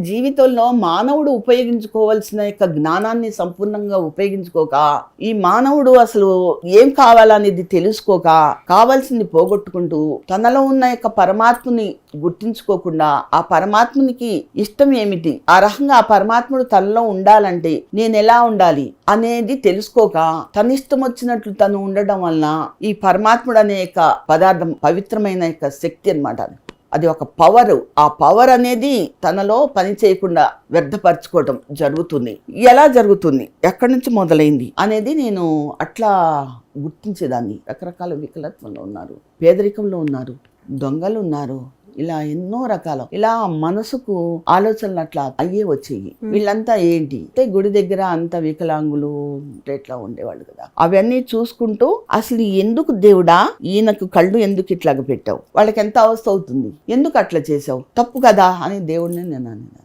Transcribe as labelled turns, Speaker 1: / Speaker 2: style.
Speaker 1: జీవితంలో మానవుడు ఉపయోగించుకోవాల్సిన యొక్క జ్ఞానాన్ని సంపూర్ణంగా ఉపయోగించుకోక, ఈ మానవుడు అసలు ఏం కావాలనేది తెలుసుకోక, కావాల్సింది పోగొట్టుకుంటూ, తనలో ఉన్న యొక్క పరమాత్మని గుర్తించుకోకుండా, ఆ పరమాత్మనికి ఇష్టం ఏమిటి, ఆ రకంగా ఆ పరమాత్ముడు తనలో ఉండాలంటే నేను ఎలా ఉండాలి అనేది తెలుసుకోక, తన ఇష్టం వచ్చినట్లు తను ఉండడం వలన ఈ పరమాత్ముడు అనే యొక్క పదార్థం పవిత్రమైన యొక్క శక్తి అన్నమాట. అది ఒక పవర్. ఆ పవర్ అనేది తనలో పని చేయకుండా వ్యర్థపరచుకోవటం జరుగుతుంది. ఎలా జరుగుతుంది, ఎక్కడి నుంచి మొదలైంది అనేది నేను అట్లా గుర్తించేదాన్ని. రకరకాల వికలత్వంలో ఉన్నారు, పేదరికంలో ఉన్నారు, దొంగలు ఉన్నారు, ఇలా ఎన్నో రకాల ఇలా మనసుకు ఆలోచనలు అట్లా అయ్యే వచ్చేవి. వీళ్ళంతా ఏంటి అంటే గుడి దగ్గర అంత వికలాంగులు ఇట్లా ఉండేవాళ్ళు కదా. అవన్నీ చూసుకుంటూ అసలు ఎందుకు దేవుడా ఈయనకు కళ్ళు ఎందుకు ఇట్లాగ పెట్టావు, వాళ్ళకి ఎంత అవస్థ అవుతుంది, ఎందుకు అట్లా చేసావు, తప్పు కదా అని దేవుడిని నేను అన్నాను.